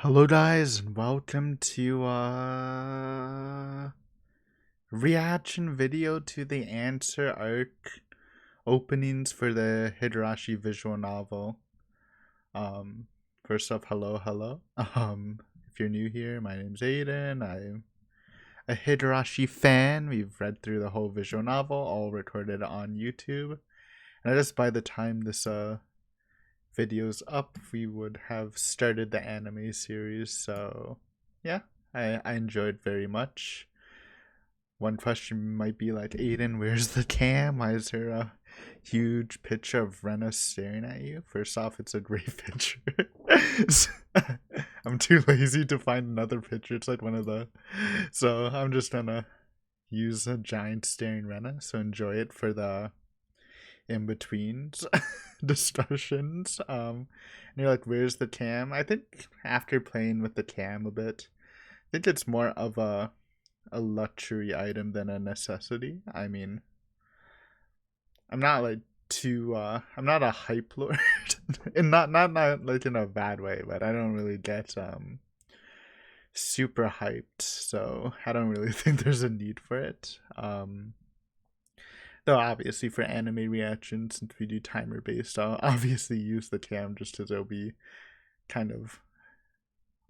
Hello guys and welcome to reaction video to the answer arc openings for the Higurashi visual novel. Um First off, hello. If you're new here, my name's Aiden. I'm a Higurashi fan. We've read through the whole visual novel, all recorded on YouTube. And I guess by the time this videos up, we would have started the anime series. So yeah, I enjoyed very much. One question might be like, Aiden, where's the cam? Why is there a huge picture of Rena staring at you? First off, it's a great picture. I'm too lazy to find another picture. It's like one of the, so I'm just gonna use a giant staring Rena. So enjoy it for the in betweens discussions. And you're like, where's the cam? I think after playing with the cam a bit, I think it's more of a luxury item than a necessity. I mean, I'm not like too I'm not a hype lord and not like in a bad way, but I don't really get super hyped, so I don't really think there's a need for it. Though obviously for anime reactions, since we do timer based, I'll obviously use the cam just because it'll be kind of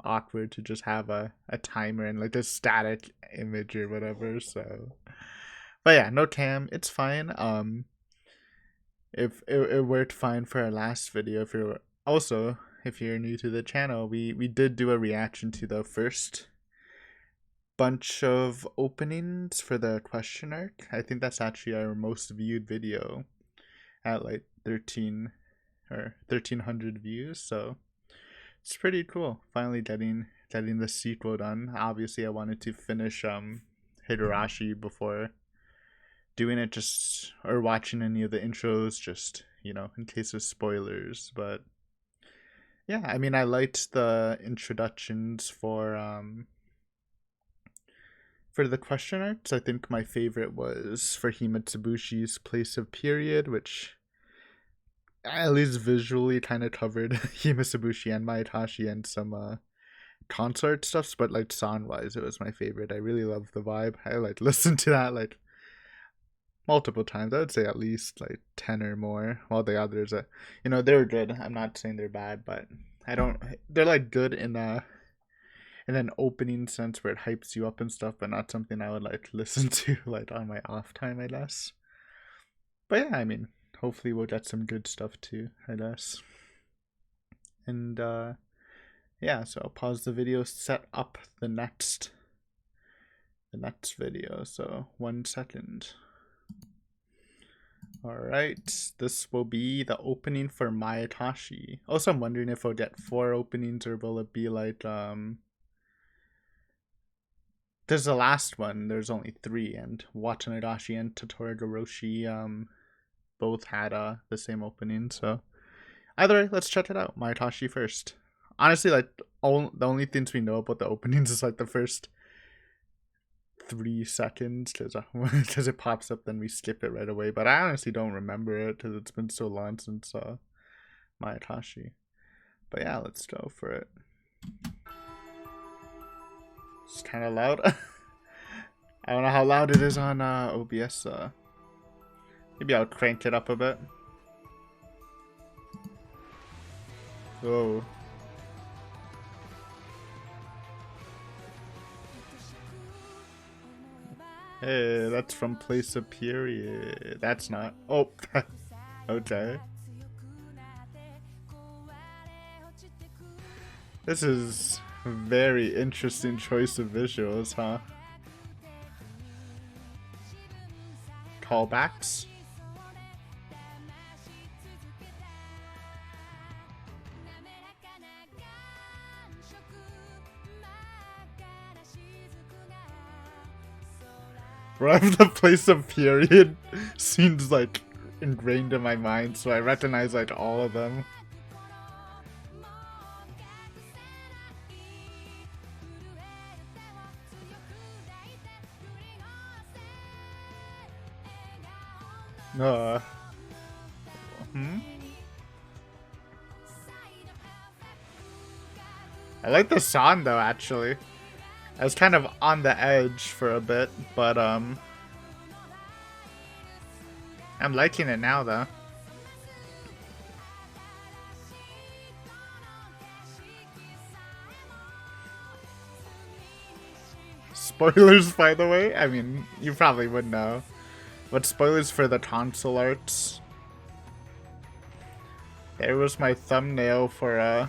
awkward to just have a timer and like a static image or whatever. So, but yeah, no cam, it's fine. If it worked fine for our last video. If you're new to the channel, we did do a reaction to the first bunch of openings for the question arc. I think that's actually our most viewed video at like 1300 views, so it's pretty cool finally getting the sequel done. Obviously I wanted to finish Higurashi before doing it, just or watching any of the intros, just in case of spoilers. But yeah, I mean, I liked the introductions for the question arcs. I think my favorite was for Himatsubushi's Place of Period, which at least visually kind of covered Himatsubushi and Maetashi and some concert stuffs, but like sound wise, it was my favorite. I really love the vibe. I like listened to that like multiple times. I would say at least like 10 or more. While the others, they were good. I'm not saying they're bad, but I don't. They're like good in an opening sense where it hypes you up and stuff, but not something I would like listen to like on my off time, I guess. But yeah, I mean, hopefully we'll get some good stuff too, I guess. And yeah, so I'll pause the video, set up the next video. So 1 second. Alright, this will be the opening for Maetashi. Also, I'm wondering if we'll get 4 openings or will it be like there's the last one, there's only 3, and Watanagashi and Totorogaroshi both had the same opening. So either way, let's check it out. Maetashi first. Honestly, like the only things we know about the openings is like the first 3 seconds, because it pops up, then we skip it right away. But I honestly don't remember it because it's been so long since Maetashi. But yeah, let's go for it. It's kind of loud. I don't know how loud it is on OBS. Maybe I'll crank it up a bit. Oh. Hey, that's from Place of Period. That's not. Oh, okay. This is a very interesting choice of visuals, huh? Callbacks? Bro, the Place of Period seems like ingrained in my mind, so I recognize like all of them. Hmm? I like the song though, actually. I was kind of on the edge for a bit, but I'm liking it now though. Spoilers, by the way. I mean, you probably would know. But spoilers for the tonsil arts. There was my thumbnail for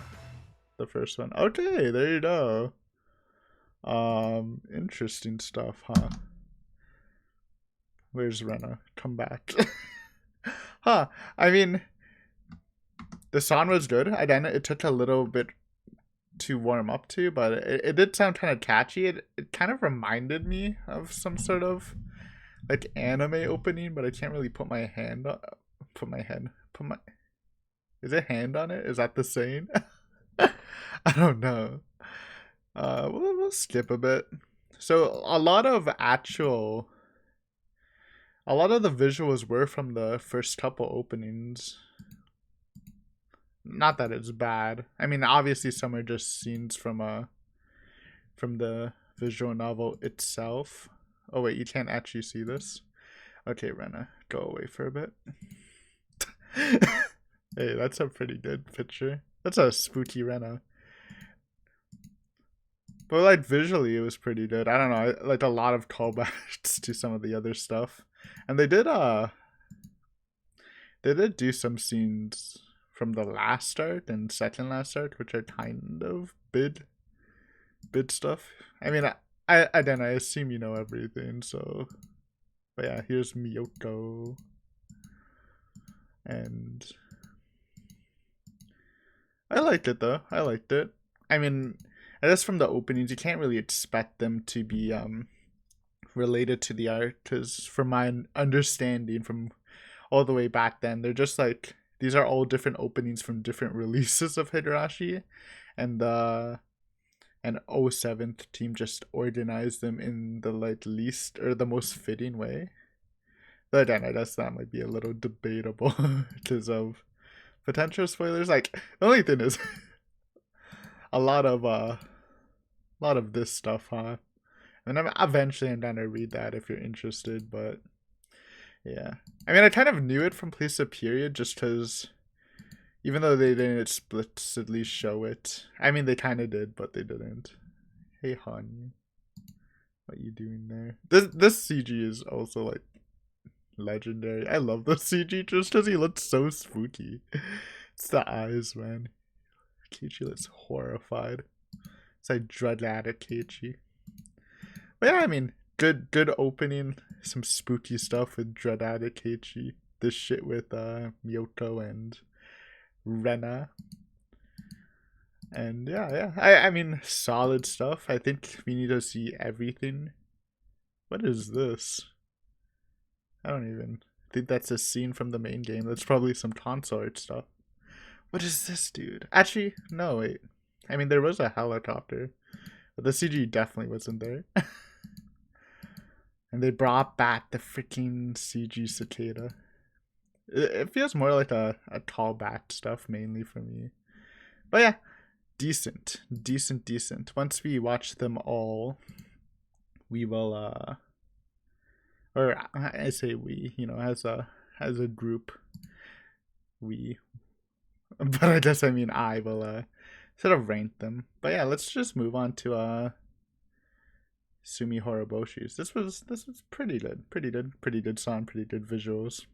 the first one. Okay, there you go. Interesting stuff, huh? Where's Rena? Come back. Huh. I mean, the song was good. Again, it took a little bit to warm up to, but it did sound kind of catchy. It kind of reminded me of some sort of like anime opening, but I can't really put my hand on, is it hand on it? Is that the saying? I don't know. We'll skip a bit. So a lot of the visuals were from the first couple openings. Not that it's bad. I mean, obviously some are just scenes from the visual novel itself. Oh wait, you can't actually see this. Okay, Rena, go away for a bit. Hey, that's a pretty good picture. That's a spooky Rena. But like visually, it was pretty good. I don't know, like a lot of callbacks to some of the other stuff, and they did do some scenes from the last arc and second last arc, which are kind of bid stuff. I mean, I assume you know everything, so. But yeah, here's Miyoko, and I liked it though. I liked it. I mean, I guess from the openings, you can't really expect them to be related to the art, because from my understanding, from all the way back then, they're just like, these are all different openings from different releases of Higurashi, and the 07th team just organized them in the like least or the most fitting way. But again, I guess that might be a little debatable because of potential spoilers. Like, the only thing is a lot of this stuff, huh? And I'm gonna read that if you're interested, but yeah. I mean, I kind of knew it from Place of Period just because even though they didn't explicitly show it. I mean, they kind of did, but they didn't. Hey, hon. What you doing there? This CG is also, like, legendary. I love the CG just because he looks so spooky. It's the eyes, man. Keiichi looks horrified. It's like drug addict Keiichi. But yeah, I mean, good opening. Some spooky stuff with drug addict Keiichi. This shit with Miyoko and Rena. And yeah. I mean, solid stuff. I think we need to see everything. What is this? I don't even think that's a scene from the main game. That's probably some console art stuff. What is this, dude? Actually, no, wait. I mean, there was a helicopter, but the CG definitely wasn't there. And they brought back the freaking CG cicada. It feels more like a callback stuff mainly for me. But yeah, decent. Once we watch them all, we will or I say we, you know, as a group, we, but I guess I mean I will sort of rank them. But yeah, let's just move on to Sumi Horiboshi's. This was pretty good song, pretty good visuals.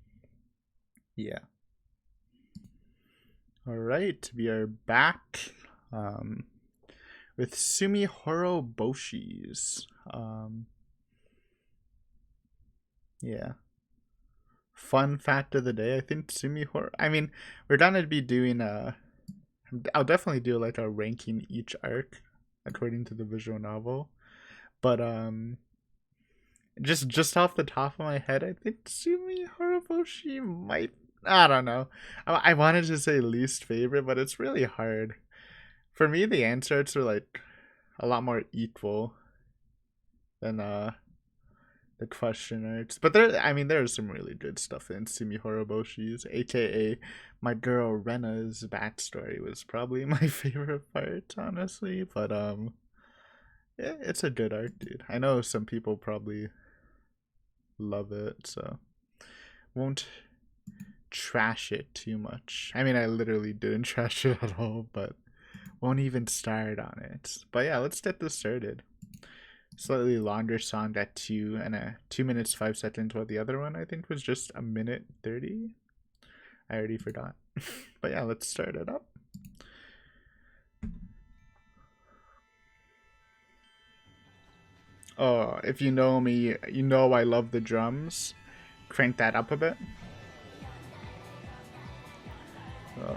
Yeah. All right, we are back with Sumi Horiboshi's. Yeah. Fun fact of the day, I think I mean, we're gonna be doing I'll definitely do like a ranking each arc according to the visual novel. But just off the top of my head, I think Sumi Horiboshi might, I don't know. I wanted to say least favorite, but it's really hard. For me, the answers are like a lot more equal than the question arts. But there, I mean, there's some really good stuff in Sumi Horoboshi's, aka my girl Rena's backstory was probably my favorite part, honestly. But yeah, it's a good arc, dude. I know some people probably love it, so won't trash it too much. I mean, I literally didn't trash it at all, but won't even start on it. But yeah, let's get this started. Slightly longer song at 2 minutes 5 seconds, while the other one I think was just 1 minute 30. I already forgot. But yeah, let's start it up. Oh, if you know me, you know I love the drums. Crank that up a bit. Oh.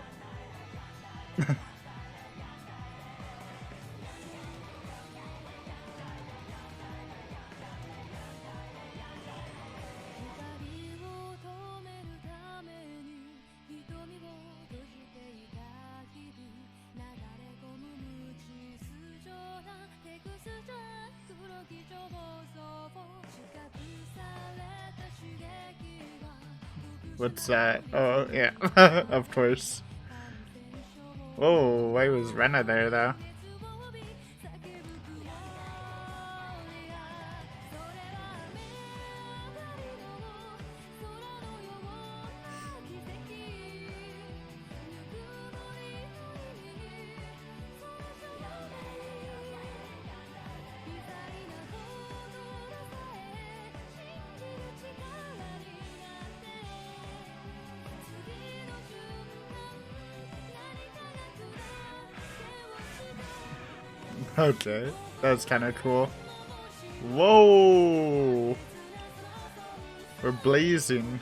What's that? Oh, yeah. Of course. Oh, why was Rena there, though? Okay, that's kind of cool. Whoa! We're blazing.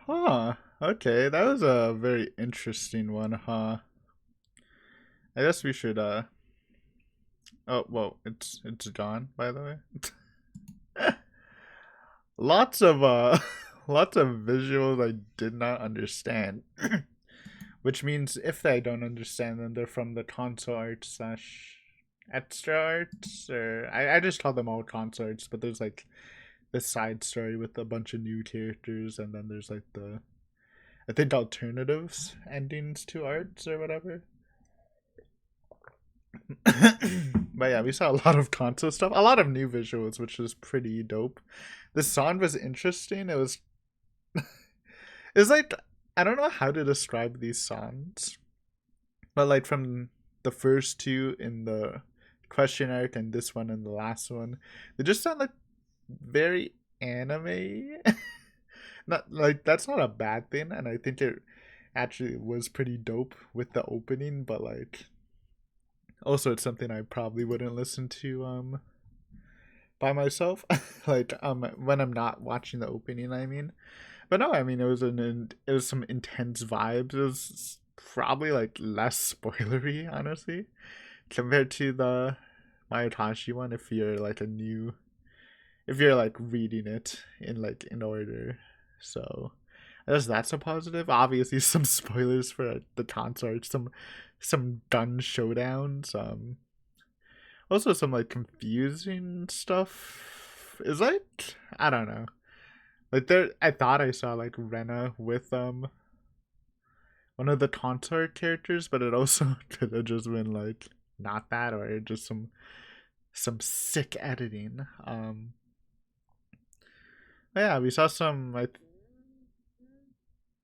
Huh. Okay, that was a very interesting one, huh? I guess we should oh, well, it's John, by the way. Lots of lots of visuals I did not understand. Which means if I don't understand them, they're from the console art slash extra arts, or I just call them all console arts, but there's like this side story with a bunch of new characters, and then there's like the, I think, alternatives endings to arts or whatever. But yeah, we saw a lot of console stuff, a lot of new visuals, which was pretty dope. The song was interesting. It was it's like, I don't know how to describe these songs, but like from the first two in the question arc and this one and the last one, they just sound like very anime. Not like, that's not a bad thing, and I think it actually was pretty dope with the opening, but like also it's something I probably wouldn't listen to by myself. Like when I'm not watching the opening, I mean. But no, I mean, it was some intense vibes. It was probably like less spoilery, honestly, compared to the Mayatashi one. If you're like if you're like reading it in order, so I guess that's a positive. Obviously, some spoilers for the consort, some gun showdowns. Also some like confusing stuff. Is like, I don't know. Like there, I thought I saw like Rena with one of the consort characters, but it also could have just been like not that, or just some sick editing. But yeah, we saw some, I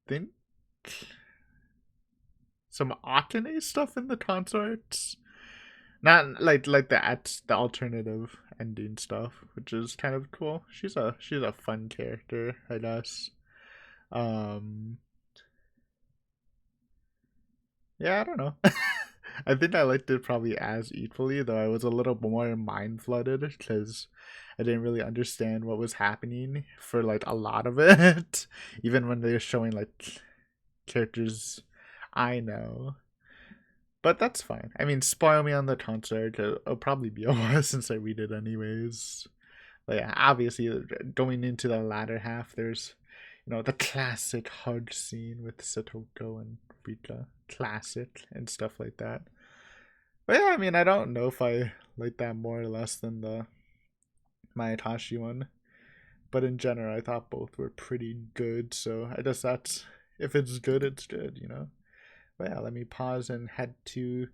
think, some Akane stuff in the consorts. Not like the alternative ending stuff, which is kind of cool. She's a fun character, I guess. Um Yeah, I don't know. I think I liked it probably as equally, though I was a little more mind flooded because I didn't really understand what was happening for like a lot of it. Even when they were showing like characters I know. But that's fine. I mean, spoil me on the concert. It'll probably be a while since I read it anyways. But yeah, obviously going into the latter half, there's the classic hug scene with Satoko and Rika, classic and stuff like that. But yeah, I mean, I don't know if I like that more or less than the Mayatashi one. But in general, I thought both were pretty good. So I guess that's, if it's good, it's good. But yeah, let me pause and head to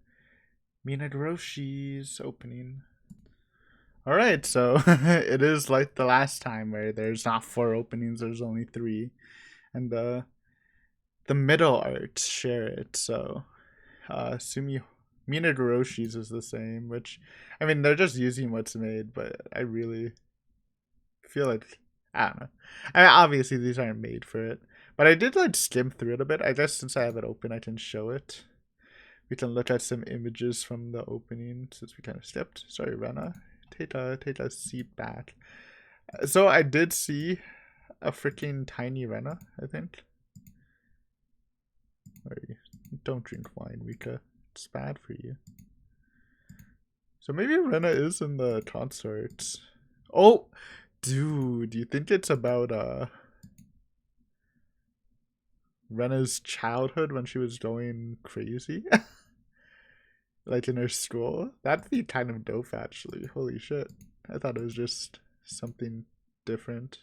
Minagoroshi's opening. Alright, so it is like the last time where there's not 4 openings, there's only 3. And the middle arts share it, so Minagoroshi's is the same, which, I mean, they're just using what's made, but I really feel like, I don't know. I mean, obviously these aren't made for it, but I did like skim through it a bit. I guess since I have it open, I can show it. We can look at some images from the opening since we kind of skipped. Sorry, Rena. Take a seat back. So I did see a freaking tiny Rena, I think. Don't drink wine, Rika. It's bad for you. So maybe Rena is in the concert. Oh, dude, do you think it's about Rena's childhood when she was going crazy? Like in her school? That'd be kind of dope, actually. Holy shit. I thought it was just something different.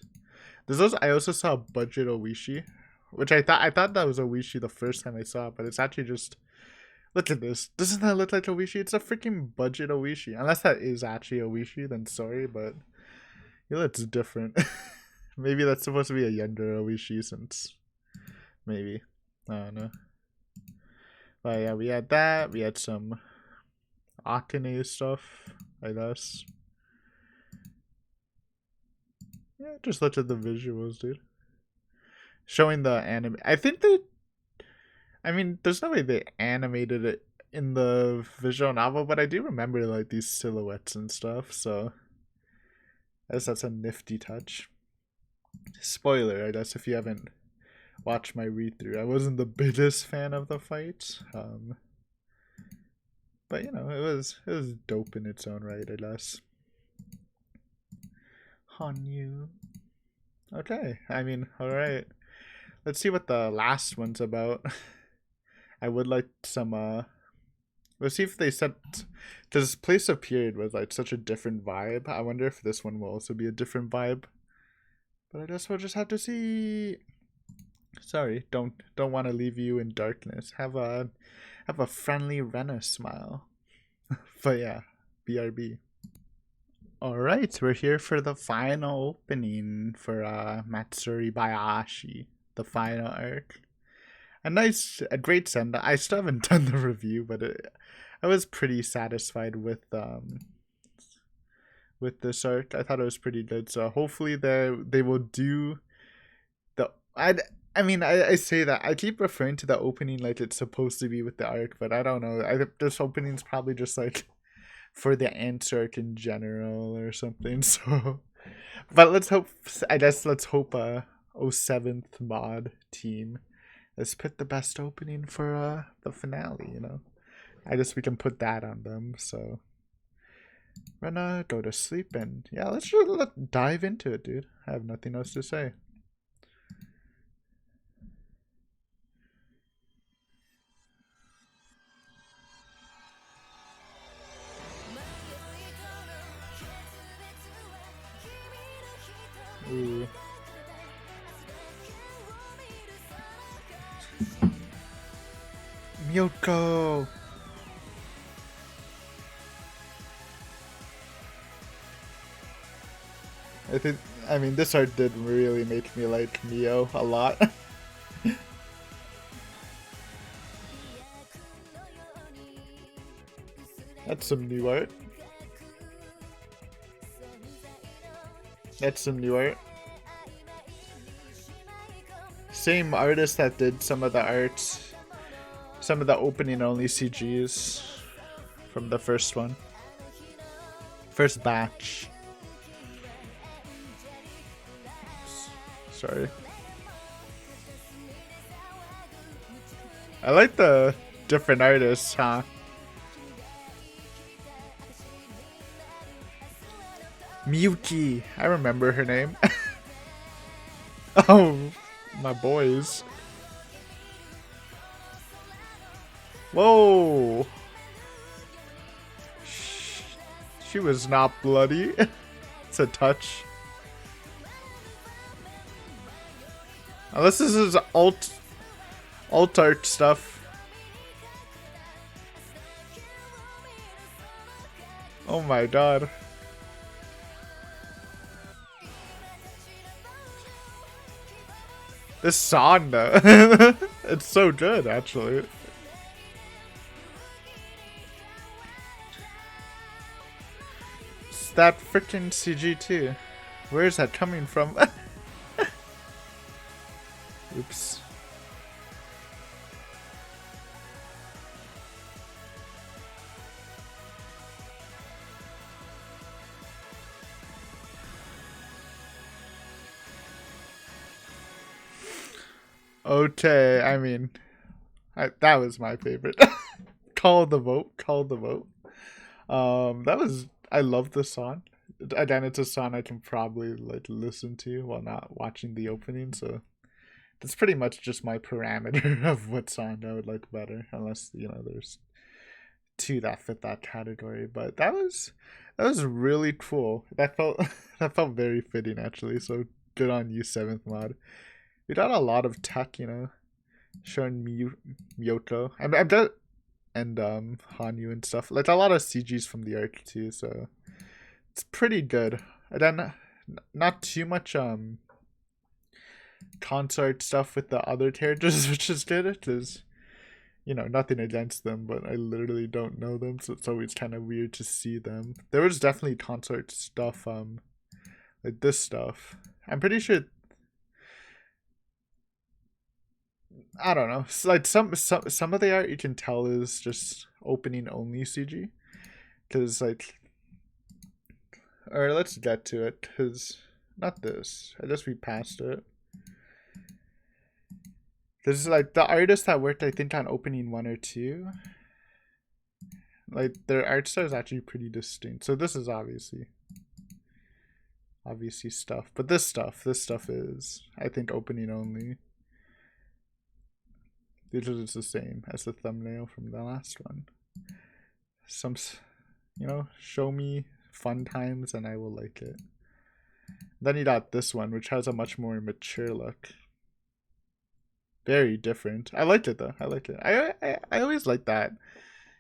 I also saw Budget Owishi, which I thought that was Owishi the first time I saw it, but it's actually just, look at this. Doesn't that look like Owishi? It's a freaking Budget Owishi. Unless that is actually Owishi, then sorry, but it looks different. Maybe that's supposed to be a younger Owishi, since maybe. I don't know. But yeah, we had that. We had some Akane stuff, I guess. Yeah, just look at the visuals, dude. Showing the anime. I mean, there's no way they animated it in the visual novel, but I do remember like these silhouettes and stuff, so I guess that's a nifty touch. Spoiler, I guess, if you haven't watched my read through. I wasn't the biggest fan of the fight. But it was dope in its own right, I guess. Hanyu. Okay, I mean, alright. Let's see what the last one's about. I would like some, let's see if they said, because Place of Period was like such a different vibe. I wonder if this one will also be a different vibe. But I guess we'll just have to see. Sorry, don't want to leave you in darkness. Have a friendly Rena smile. But yeah, BRB. Alright, we're here for the final opening for Matsuri Bayashi, the final arc. A great send. I still haven't done the review, but I was pretty satisfied with this arc. I thought it was pretty good. So hopefully they will do the I say that I keep referring to the opening like it's supposed to be with the arc, but I don't know. I think this opening's probably just like for the answer arc in general or something. So, but let's hope. I guess let's hope 07th mod team has picked the best opening for the finale. I guess we can put that on them. So, Rena, go to sleep, and yeah, let's dive into it, dude. I have nothing else to say. Ooh. Miyoko! I mean, this art did really make me like Mio a lot. That's some new art. Same artist that did some of the arts. some of the opening only CGs from the first one. First batch. Oops. Sorry. I like the different artists, huh? Miyuki. I remember her name. Oh, my boys. Whoa. She was not bloody. It's a touch. Unless this is alt art stuff. Oh my god. This song though. It's so good actually. It's that freaking CG too. Where is that coming from? Oops. Okay, I mean, that was my favorite. Call the vote. Call the vote. That was. I love the song. Again, it's a song I can probably like listen to while not watching the opening. So that's pretty much just my parameter of what song I would like better, unless there's two that fit that category. But that was really cool. That felt that felt very fitting actually. So good on you, 7th Mod. We got a lot of tech, showing Miyoko. I'm and Hanyu and stuff. Like a lot of CGs from the arc too, so it's pretty good. And then not too much concert stuff with the other characters, which is good because nothing against them, but I literally don't know them, so it's always kind of weird to see them. There was definitely concert stuff, like this stuff. I'm pretty sure. I don't know. It's like some of the art you can tell is just opening only CG, because or let's get to it, because not this. I just read past it. Because like the artists that worked, I think, on opening 1 or 2, like their art style is actually pretty distinct. So this is obviously stuff, but this stuff is, I think, opening only. Usually it's the same as the thumbnail from the last one. Some, show me fun times and I will like it. Then you got this one, which has a much more mature look. Very different. I liked it though. I liked it. I always like that.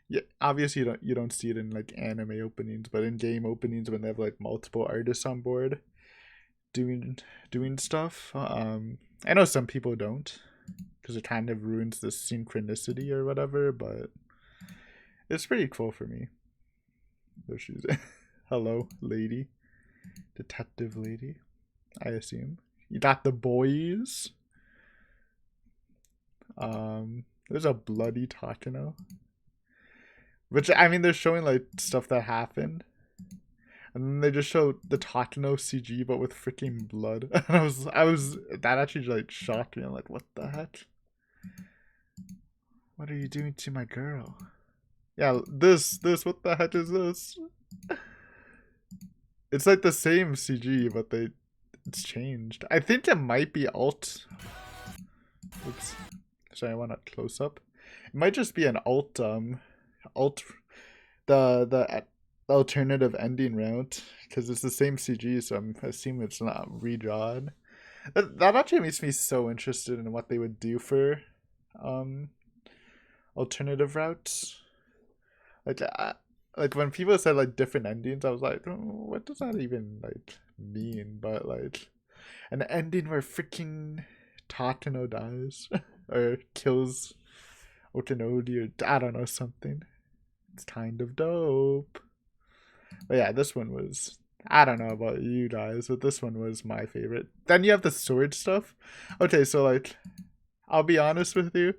Yeah, obviously you don't see it in like anime openings, but in game openings when they have like multiple artists on board doing stuff. I know some people don't, because it kind of ruins the synchronicity or whatever, but it's pretty cool for me. There she's. Hello, lady. Detective lady, I assume. You got the boys. There's a bloody Takano. Which, I mean, they're showing like stuff that happened. And then they just show the Takano CG but with freaking blood. And I was that actually like shocked me. I'm like, what the heck? What are you doing to my girl? Yeah, this, what the heck is this? It's like the same CG, but it's changed. I think it might be alt. Oops. Sorry, I want a close up. It might just be an alt the alternative ending route, because it's the same CG, so I'm assuming it's not redrawn. That actually makes me so interested in what they would do for alternative routes. Like when people said like different endings, I was like, oh, what does that even like mean? But like an ending where freaking Takano dies or kills Otonodi, or I don't know, something. It's kind of dope. But yeah, this one was, I don't know about you guys, but this one was my favorite. Then you have the sword stuff. Okay, so like, I'll be honest with you.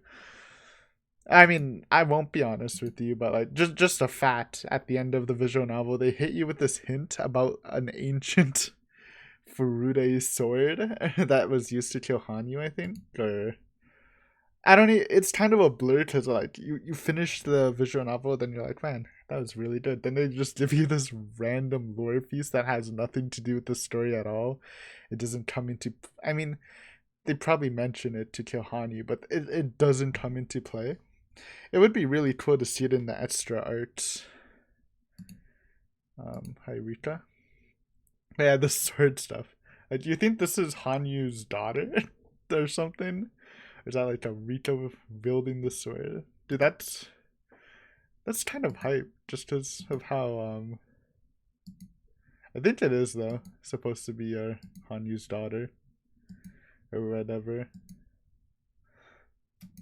I mean, I won't be honest with you, but like just a fact at the end of the visual novel, they hit you with this hint about an ancient Furude sword that was used to kill Hanyu, I think, or I don't know. It's kind of a blur because like you finish the visual novel, then you're like, man, that was really good. Then they just give you this random lore piece that has nothing to do with the story at all. It doesn't come into. I mean, they probably mention it to kill Hanyu, but it doesn't come into play. It would be really cool to see it in the extra art. Hi Rika. But yeah, the sword stuff. Like, do you think this is Hanyu's daughter or something? Or is that like a Rika building the sword? Dude, that's kind of hype just because of how I think it is though supposed to be Hanyu's daughter or whatever.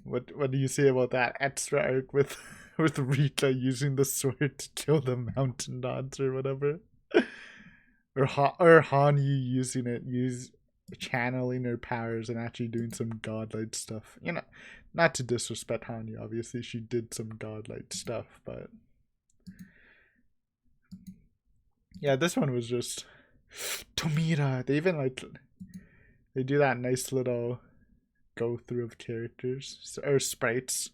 What do you say about that extra arc with with Rika using the sword to kill the mountain gods or whatever? Or Hanyu using it, channeling her powers and actually doing some godlike stuff. You know, not to disrespect Hanyu, obviously she did some godlike stuff, but yeah, this one was just Tomita. They even like they do that nice little go through of characters or sprites.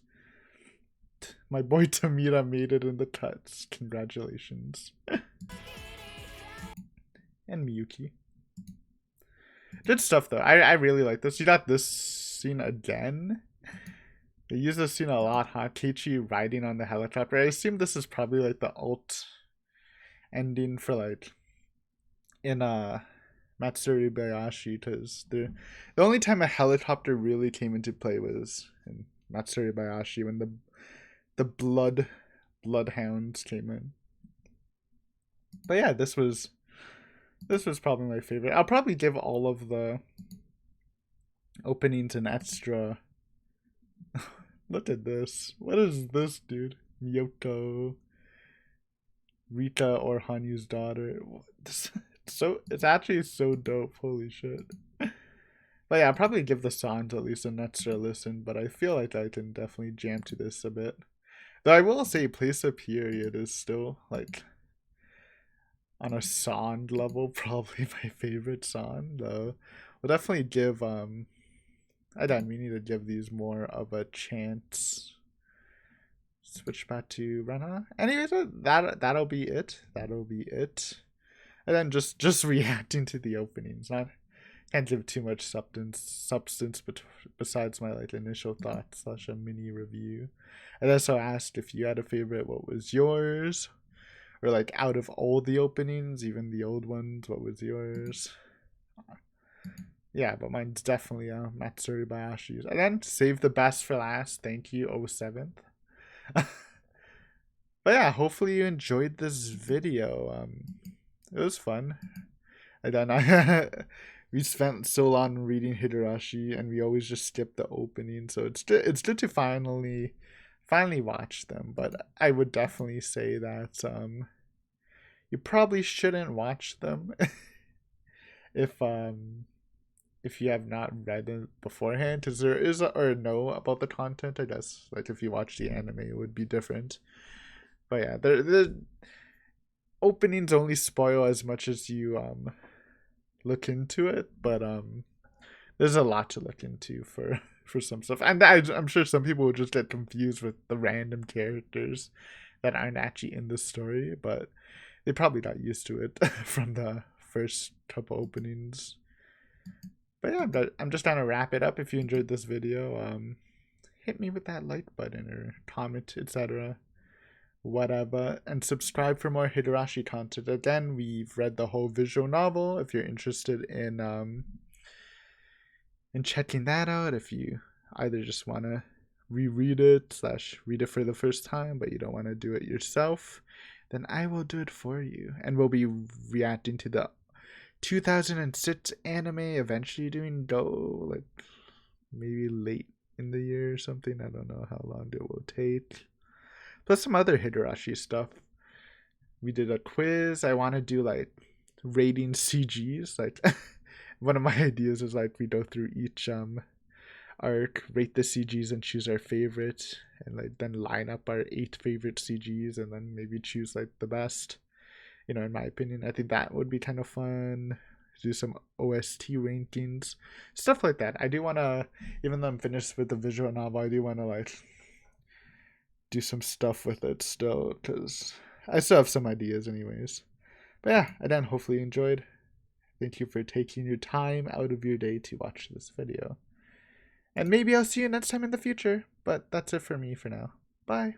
My boy Tomita made it in the cuts. Congratulations. And Miyuki. Good stuff though. I really like this. You got this scene again. They use this scene a lot, huh? Keiichi riding on the helicopter. I assume this is probably like the alt ending for like in Matsuri Bayashi, because the only time a helicopter really came into play was in Matsuri Bayashi when the bloodhounds came in. But yeah, this was probably my favorite. I'll probably give all of the openings an extra. Look at this. What is this, dude? Miyoko, Rika, or Hanyu's daughter. It's actually so dope. Holy shit. But yeah, I'll probably give the songs at least an extra listen, but I feel like I can definitely jam to this a bit. Though I will say Place of Period is still like on a song level probably my favorite song, though. We'll definitely give I don't we need to give these more of a chance. Switch back to Rena. Anyways, that'll be it. That'll be it. And then just reacting to the openings. Not can't give too much substance besides my like initial thoughts / a mini review. I also asked if you had a favorite, what was yours? Or like out of all the openings, even the old ones, what was yours? Yeah, but mine's definitely Matsuri Bayashi's. And then save the best for last. Thank you, 07th. But yeah, hopefully you enjoyed this video. It was fun. And then we spent so long reading Higurashi, and we always just skip the opening. So it's good to finally watch them. But I would definitely say that you probably shouldn't watch them if you have not read it beforehand, because there is or know about the content. I guess like if you watch the anime, it would be different. But yeah, the openings only spoil as much as you look into it. But there's a lot to look into for some stuff, and I'm sure some people will just get confused with the random characters that aren't actually in the story, but they probably got used to it from the first couple openings. But yeah, I'm just trying to wrap it up. If you enjoyed this video, hit me with that like button or comment, etc. Whatever, and subscribe for more Higurashi content. Again, we've read the whole visual novel. If you're interested in checking that out, if you either just want to reread it / read it for the first time, but you don't want to do it yourself, then I will do it for you, and we'll be reacting to the 2006 anime, eventually doing Go, like maybe late in the year or something. I don't know how long it will take. Plus some other Higurashi stuff. We did a quiz. I want to do like rating CGs. Like one of my ideas is like we go through each arc, rate the CGs and choose our favorite, and like then line up our 8 favorite CGs and then maybe choose like the best. In my opinion, I think that would be kind of fun. Do some OST rankings, stuff like that. I do want to, even though I'm finished with the visual novel, I do want to like do some stuff with it still, because I still have some ideas anyways. But yeah, again, hopefully you enjoyed. Thank you for taking your time out of your day to watch this video. And maybe I'll see you next time in the future, but that's it for me for now. Bye.